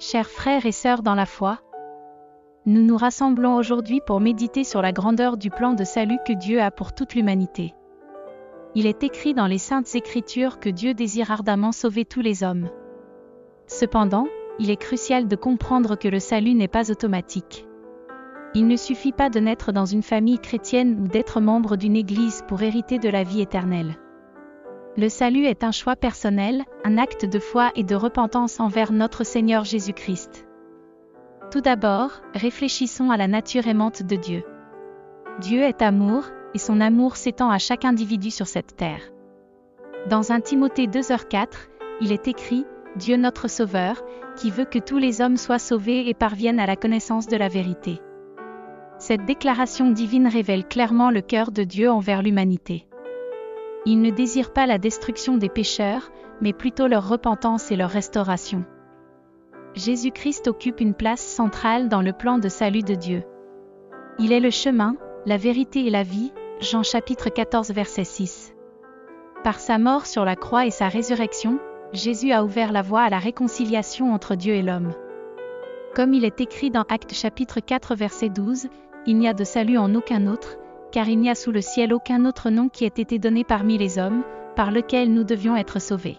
Chers frères et sœurs dans la foi, nous nous rassemblons aujourd'hui pour méditer sur la grandeur du plan de salut que Dieu a pour toute l'humanité. Il est écrit dans les Saintes Écritures que Dieu désire ardemment sauver tous les hommes. Cependant, il est crucial de comprendre que le salut n'est pas automatique. Il ne suffit pas de naître dans une famille chrétienne ou d'être membre d'une église pour hériter de la vie éternelle. Le salut est un choix personnel, un acte de foi et de repentance envers notre Seigneur Jésus-Christ. Tout d'abord, réfléchissons à la nature aimante de Dieu. Dieu est amour, et son amour s'étend à chaque individu sur cette terre. Dans 1 Timothée 2h4, il est écrit « Dieu notre Sauveur, qui veut que tous les hommes soient sauvés et parviennent à la connaissance de la vérité ». Cette déclaration divine révèle clairement le cœur de Dieu envers l'humanité. Il ne désire pas la destruction des pécheurs, mais plutôt leur repentance et leur restauration. Jésus-Christ occupe une place centrale dans le plan de salut de Dieu. Il est le chemin, la vérité et la vie, Jean chapitre 14 verset 6. Par sa mort sur la croix et sa résurrection, Jésus a ouvert la voie à la réconciliation entre Dieu et l'homme. Comme il est écrit dans Actes chapitre 4 verset 12, « Il n'y a de salut en aucun autre, car il n'y a sous le ciel aucun autre nom qui ait été donné parmi les hommes, par lequel nous devions être sauvés. »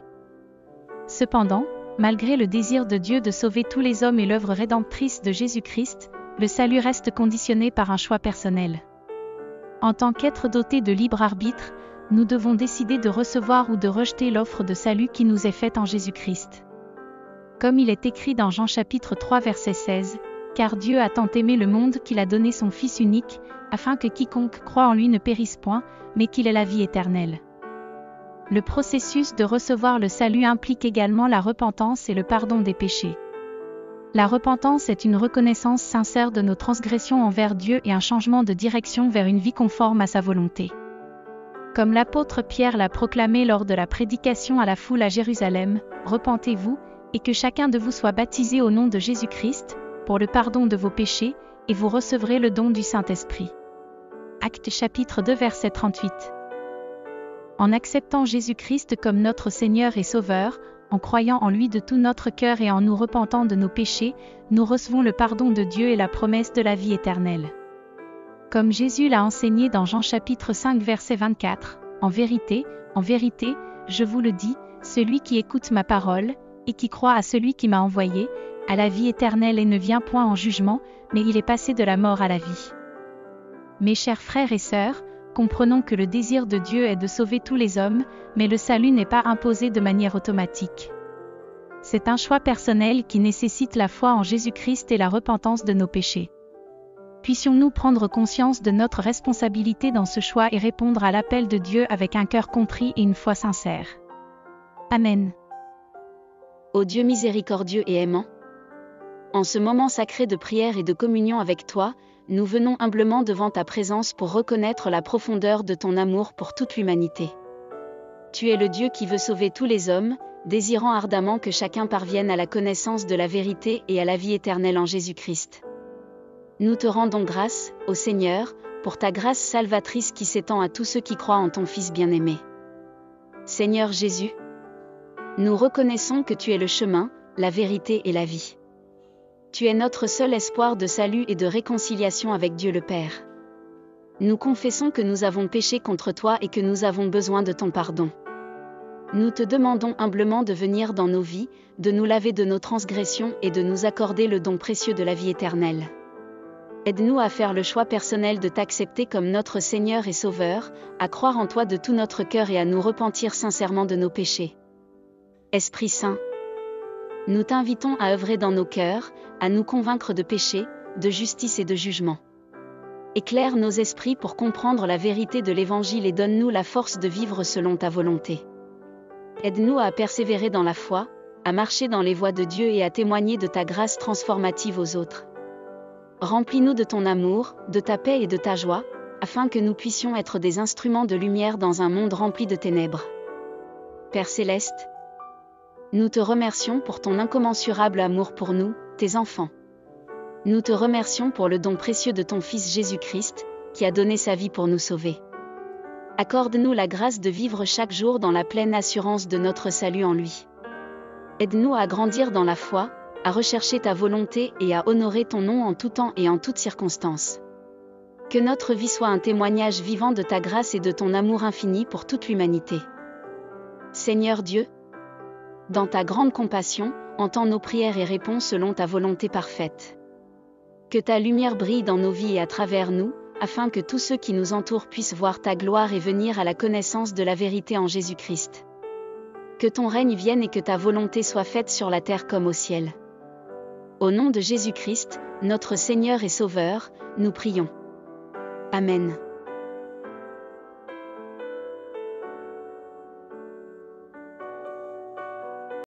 Cependant, malgré le désir de Dieu de sauver tous les hommes et l'œuvre rédemptrice de Jésus-Christ, le salut reste conditionné par un choix personnel. En tant qu'être doté de libre arbitre, nous devons décider de recevoir ou de rejeter l'offre de salut qui nous est faite en Jésus-Christ. Comme il est écrit dans Jean chapitre 3 verset 16, « Car Dieu a tant aimé le monde qu'il a donné son Fils unique, afin que quiconque croit en lui ne périsse point, mais qu'il ait la vie éternelle. » Le processus de recevoir le salut implique également la repentance et le pardon des péchés. La repentance est une reconnaissance sincère de nos transgressions envers Dieu et un changement de direction vers une vie conforme à sa volonté. Comme l'apôtre Pierre l'a proclamé lors de la prédication à la foule à Jérusalem, « Repentez-vous, et que chacun de vous soit baptisé au nom de Jésus-Christ, pour le pardon de vos péchés, et vous recevrez le don du Saint-Esprit. » Actes chapitre 2 verset 38. En acceptant Jésus-Christ comme notre Seigneur et Sauveur, en croyant en lui de tout notre cœur et en nous repentant de nos péchés, nous recevons le pardon de Dieu et la promesse de la vie éternelle. Comme Jésus l'a enseigné dans Jean chapitre 5 verset 24, en vérité, je vous le dis, celui qui écoute ma parole, et qui croit à celui qui m'a envoyé, a la vie éternelle et ne vient point en jugement, mais il est passé de la mort à la vie. Mes chers frères et sœurs, comprenons que le désir de Dieu est de sauver tous les hommes, mais le salut n'est pas imposé de manière automatique. C'est un choix personnel qui nécessite la foi en Jésus-Christ et la repentance de nos péchés. Puissions-nous prendre conscience de notre responsabilité dans ce choix et répondre à l'appel de Dieu avec un cœur contrit et une foi sincère. Amen. Ô Dieu miséricordieux et aimant, en ce moment sacré de prière et de communion avec toi, nous venons humblement devant ta présence pour reconnaître la profondeur de ton amour pour toute l'humanité. Tu es le Dieu qui veut sauver tous les hommes, désirant ardemment que chacun parvienne à la connaissance de la vérité et à la vie éternelle en Jésus-Christ. Nous te rendons grâce, ô Seigneur, pour ta grâce salvatrice qui s'étend à tous ceux qui croient en ton Fils bien-aimé. Seigneur Jésus, nous reconnaissons que tu es le chemin, la vérité et la vie. Tu es notre seul espoir de salut et de réconciliation avec Dieu le Père. Nous confessons que nous avons péché contre toi et que nous avons besoin de ton pardon. Nous te demandons humblement de venir dans nos vies, de nous laver de nos transgressions et de nous accorder le don précieux de la vie éternelle. Aide-nous à faire le choix personnel de t'accepter comme notre Seigneur et Sauveur, à croire en toi de tout notre cœur et à nous repentir sincèrement de nos péchés. Esprit Saint, nous t'invitons à œuvrer dans nos cœurs, à nous convaincre de péché, de justice et de jugement. Éclaire nos esprits pour comprendre la vérité de l'Évangile et donne-nous la force de vivre selon ta volonté. Aide-nous à persévérer dans la foi, à marcher dans les voies de Dieu et à témoigner de ta grâce transformative aux autres. Remplis-nous de ton amour, de ta paix et de ta joie, afin que nous puissions être des instruments de lumière dans un monde rempli de ténèbres. Père Céleste, nous te remercions pour ton incommensurable amour pour nous, tes enfants. Nous te remercions pour le don précieux de ton Fils Jésus-Christ, qui a donné sa vie pour nous sauver. Accorde-nous la grâce de vivre chaque jour dans la pleine assurance de notre salut en lui. Aide-nous à grandir dans la foi, à rechercher ta volonté et à honorer ton nom en tout temps et en toutes circonstances. Que notre vie soit un témoignage vivant de ta grâce et de ton amour infini pour toute l'humanité. Seigneur Dieu, dans ta grande compassion, entends nos prières et réponds selon ta volonté parfaite. Que ta lumière brille dans nos vies et à travers nous, afin que tous ceux qui nous entourent puissent voir ta gloire et venir à la connaissance de la vérité en Jésus-Christ. Que ton règne vienne et que ta volonté soit faite sur la terre comme au ciel. Au nom de Jésus-Christ, notre Seigneur et Sauveur, nous prions. Amen.